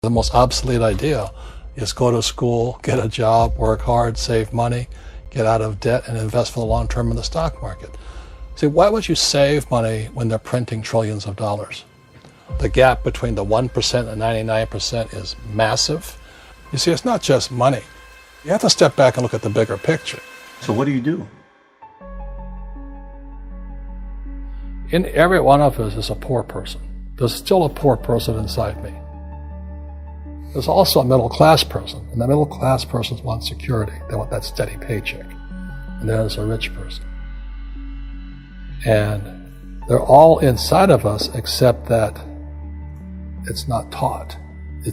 The most obsolete idea is go to school, get a job, work hard, save money, get out of debt, and invest for the long term in the stock market. See, why would you save money when they're printing trillions of dollars? The gap between the 1% and 99% is massive. You see, it's not just money. You have to step back and look at the bigger picture. So what do you do? In every one of us is a poor person. There's still a poor person inside me. There's also a middle-class person, and the middle-class person wants security. They want that steady paycheck. And there's a rich person. And they're all inside of us, except that it's not taught.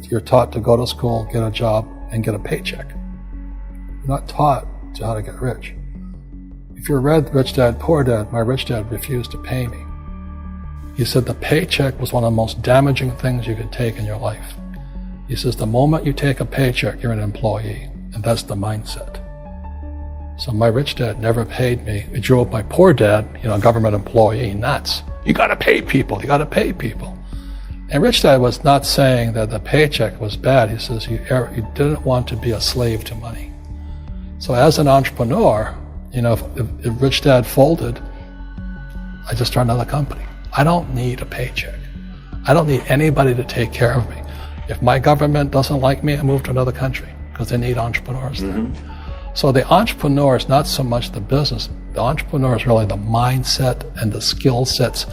You're taught to go to school, get a job, and get a paycheck. You're not taught how to get rich. If you read Rich Dad, Poor Dad, my rich dad refused to pay me. He said the paycheck was one of the most damaging things you could take in your life. He says, the moment you take a paycheck, you're an employee, and that's the mindset. So my rich dad never paid me. He drove my poor dad, government employee, nuts. You gotta pay people, you gotta pay people. And rich dad was not saying that the paycheck was bad. He says, you didn't want to be a slave to money. So as an entrepreneur, if rich dad folded, I just started another company. I don't need a paycheck. I don't need anybody to take care of me. If my government doesn't like me, I move to another country because they need entrepreneurs there. So the entrepreneur is not so much the business. The entrepreneur is really the mindset and the skill sets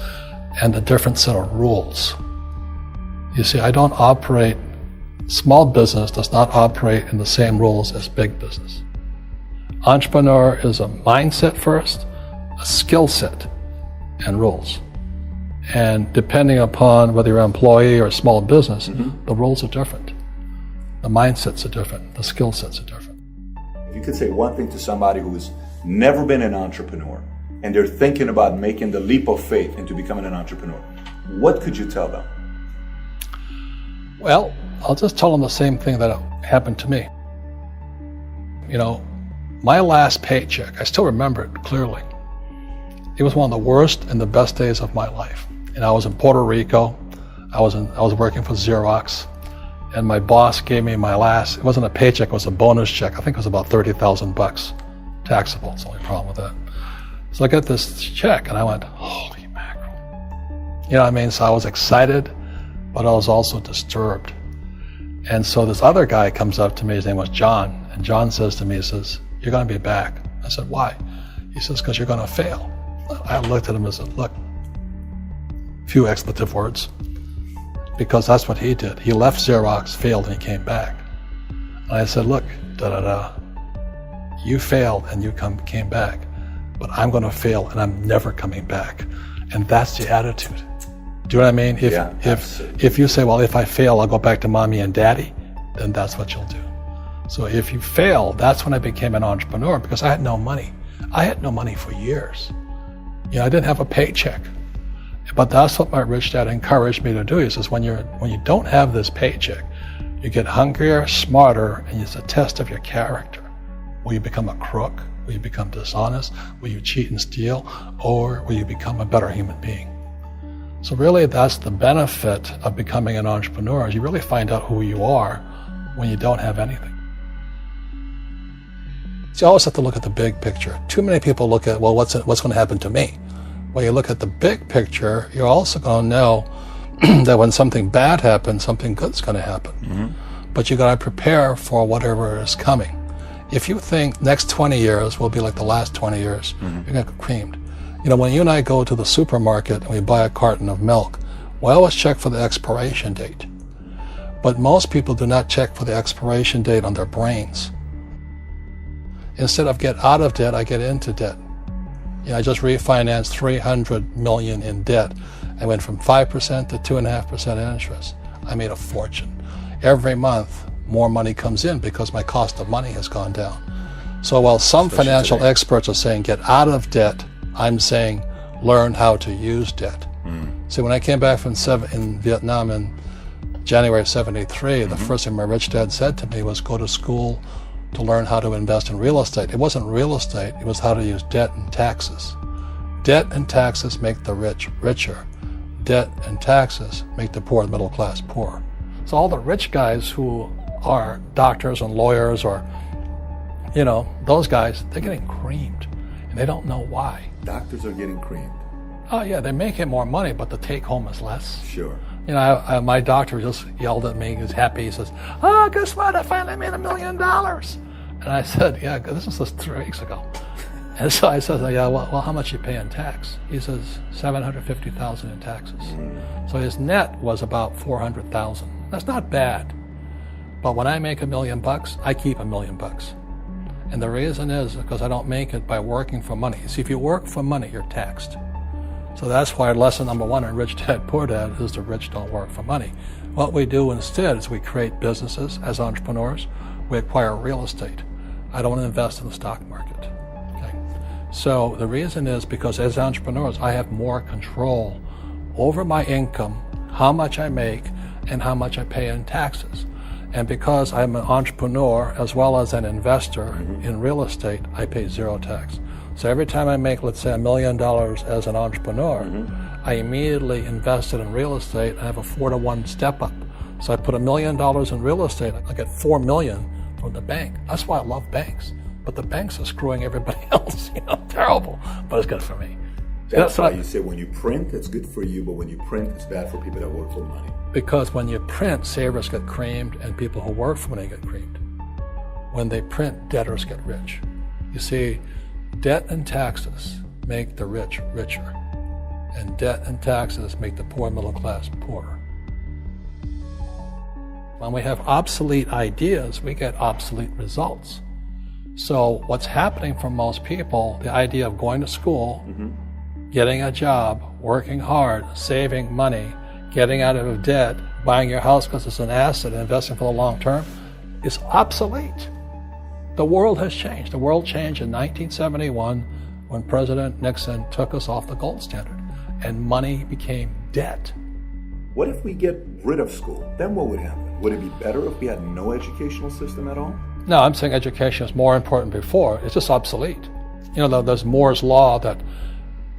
and the different set of rules. You see, small business does not operate in the same rules as big business. Entrepreneur is a mindset first, a skill set, and rules. And depending upon whether you're an employee or a small business, the rules are different. The mindsets are different. The skill sets are different. If you could say one thing to somebody who's never been an entrepreneur and they're thinking about making the leap of faith into becoming an entrepreneur, what could you tell them? Well, I'll just tell them the same thing that happened to me. My last paycheck, I still remember it clearly. It was one of the worst and the best days of my life. And I was in Puerto Rico. I was working for Xerox, and my boss gave me it wasn't a paycheck, it was a bonus check. I think it was about $30,000, taxable. It's the only problem with that. So I got this check and I went, holy mackerel. You know what I mean? So I was excited, but I was also disturbed. And so this other guy comes up to me, his name was John, and John says to me, he says, you're gonna be back. I said, why? He says, because you're gonna fail. I looked at him and said, look, few expletive words, because that's what he did. He left Xerox, failed, and he came back. And I said, look, you failed and you came back, but I'm going to fail and I'm never coming back. And that's the attitude. Do you know what I mean? If you say, well, if I fail, I'll go back to mommy and daddy, then that's what you'll do. So if you fail, that's when I became an entrepreneur, because I had no money. I had no money for years. I didn't have a paycheck. But that's what my rich dad encouraged me to do. He says, when you don't have this paycheck, you get hungrier, smarter, and it's a test of your character. Will you become a crook? Will you become dishonest? Will you cheat and steal? Or will you become a better human being? So really, that's the benefit of becoming an entrepreneur, is you really find out who you are when you don't have anything. So you always have to look at the big picture. Too many people look at, well, what's going to happen to me? When you look at the big picture, you're also going to know that when something bad happens, something good's going to happen. But you got to prepare for whatever is coming. If you think next 20 years will be like the last 20 years, you're going to get creamed. When you and I go to the supermarket and we buy a carton of milk, we always check for the expiration date. But most people do not check for the expiration date on their brains. Instead of get out of debt, I get into debt. I just refinanced $300 million in debt. I went from 5% to 2.5% interest. I made a fortune. Every month, more money comes in because my cost of money has gone down. So while some financial experts are saying get out of debt, I'm saying learn how to use debt. See, when I came back from in Vietnam in January of '73, the first thing my rich dad said to me was go to school to learn how to invest in real estate. It wasn't real estate, it was how to use debt and taxes. Debt and taxes make the rich richer. Debt and taxes make the poor and middle class poor. So all the rich guys who are doctors and lawyers or, those guys, they're getting creamed. And they don't know why. Doctors are getting creamed. Oh, yeah, they're making more money, but the take home is less. Sure. My doctor just yelled at me. He was happy. He says, "Oh, guess what? I finally made $1 million." And I said, "Yeah, this was just 3 weeks ago." And so I said, "Yeah, well, how much you pay in tax?" He says, $750,000 in taxes. So his net was about $400,000. That's not bad. But when I make $1 million, I keep $1 million. And the reason is because I don't make it by working for money. See, if you work for money, you're taxed. So that's why lesson number 1 in Rich Dad, Poor Dad is the rich don't work for money. What we do instead is we create businesses as entrepreneurs. We acquire real estate. I don't want to invest in the stock market. Okay. So the reason is because as entrepreneurs, I have more control over my income, how much I make, and how much I pay in taxes. And because I'm an entrepreneur as well as an investor in real estate, I pay 0 tax. So every time I make, let's say, $1 million as an entrepreneur, I immediately invested in real estate and have a 4-to-1 step up. So I put $1 million in real estate, I get $4 million from the bank. That's why I love banks. But the banks are screwing everybody else, terrible, but it's good for me. That's why you say when you print, it's good for you, but when you print, it's bad for people that work for money. Because when you print, savers get creamed and people who work for money get creamed. When they print, debtors get rich. You see, debt and taxes make the rich richer, and debt and taxes make the poor middle class poorer. When we have obsolete ideas, we get obsolete results. So what's happening for most people, the idea of going to school, getting a job, working hard, saving money, getting out of debt, buying your house because it's an asset, and investing for the long term, is obsolete. The world has changed. The world changed in 1971 when President Nixon took us off the gold standard and money became debt. What if we get rid of school? Then what would happen? Would it be better if we had no educational system at all? No, I'm saying education is more important before. It's just obsolete. There's Moore's Law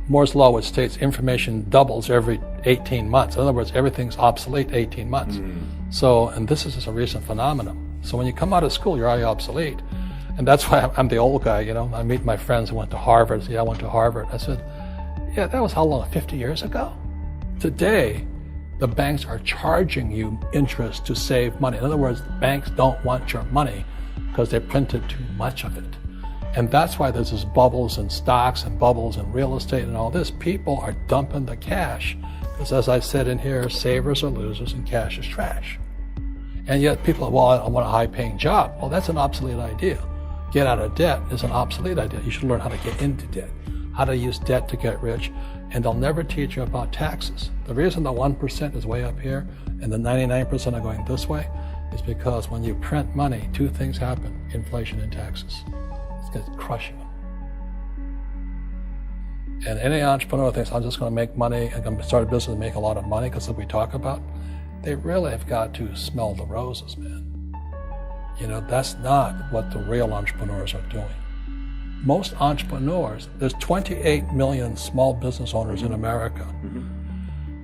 which states information doubles every 18 months. In other words, everything's obsolete 18 months. So, and this is just a recent phenomenon. So when you come out of school, you're already obsolete. And that's why I'm the old guy, I meet my friends who went to Harvard. I went to Harvard. I said, yeah, that was how long, 50 years ago? Today, the banks are charging you interest to save money. In other words, banks don't want your money because they printed too much of it. And that's why there's this bubbles in stocks and bubbles in real estate and all this. People are dumping the cash because, as I said in here, savers are losers and cash is trash. And yet people are, I want a high-paying job. Well, that's an obsolete idea. Get out of debt is an obsolete idea. You should learn how to get into debt, how to use debt to get rich, and they'll never teach you about taxes. The reason the 1% is way up here and the 99% are going this way is because when you print money, 2 things happen: inflation and taxes. It's going to crush you. And any entrepreneur thinks, I'm just going to make money, I'm going to start a business and make a lot of money, because what we talk about, they really have got to smell the roses, man. That's not what the real entrepreneurs are doing. Most entrepreneurs, there's 28 million small business owners in America.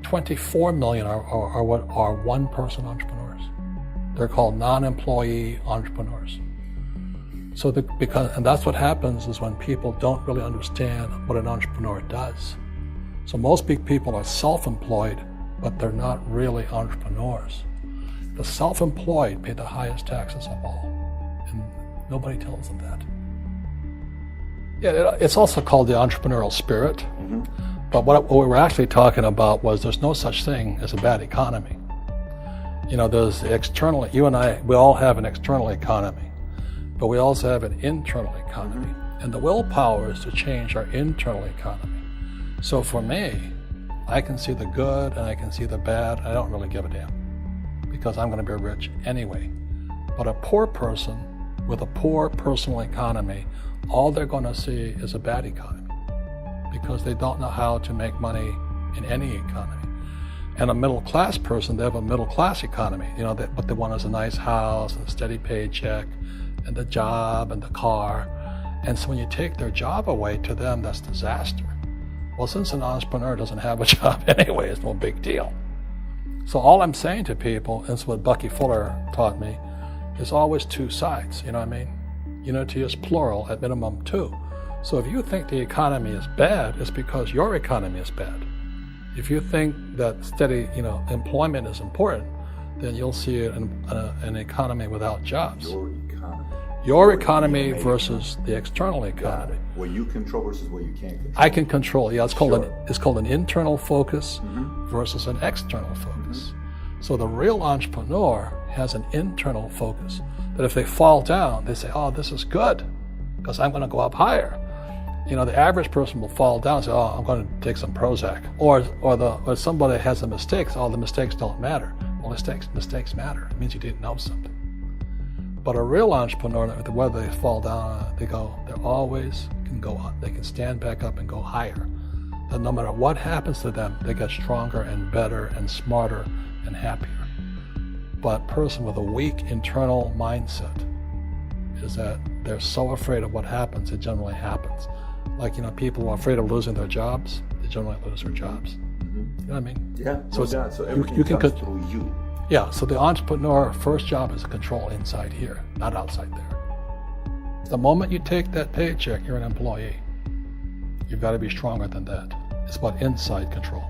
24 million are what are one-person entrepreneurs. They're called non-employee entrepreneurs. So and that's what happens is when people don't really understand what an entrepreneur does. So most big people are self-employed, but they're not really entrepreneurs. The self-employed pay the highest taxes of all, and nobody tells them that. Yeah, it's also called the entrepreneurial spirit, but what we were actually talking about was there's no such thing as a bad economy. There's external, you and I, we all have an external economy, but we also have an internal economy, and the willpower is to change our internal economy. So for me, I can see the good and I can see the bad. I don't really give a damn, because I'm going to be rich anyway. But a poor person with a poor personal economy, all they're going to see is a bad economy, because they don't know how to make money in any economy. And a middle class person, they have a middle class economy. What they want is a nice house, and a steady paycheck, and the job, and the car. And so when you take their job away, to them, that's disaster. Well, since an entrepreneur doesn't have a job anyway, it's no big deal. So all I'm saying to people, and it's what Bucky Fuller taught me, is always two sides, you know what I mean? Unity is plural, at minimum two. So if you think the economy is bad, it's because your economy is bad. If you think that steady, employment is important, then you'll see an economy without jobs. Your economy versus the external economy. What you control versus what you can't control. I can control. Yeah, it's called an internal focus versus an external focus. So the real entrepreneur has an internal focus. That if they fall down, they say, "Oh, this is good, because I'm going to go up higher." The average person will fall down and say, "Oh, I'm going to take some Prozac," or somebody has a mistake. So, "Oh, the mistakes don't matter." Well, mistakes matter. It means you didn't know something. But a real entrepreneur, whether they fall down, they always can go up. They can stand back up and go higher. And no matter what happens to them, they get stronger and better and smarter and happier. But a person with a weak internal mindset is that they're so afraid of what happens, it generally happens. Like, people who are afraid of losing their jobs, they generally lose their jobs. You know what I mean? Yeah. So everything comes through you. Yeah, so the entrepreneur first job is to control inside here, not outside there. The moment you take that paycheck, you're an employee. You've got to be stronger than that. It's about inside control.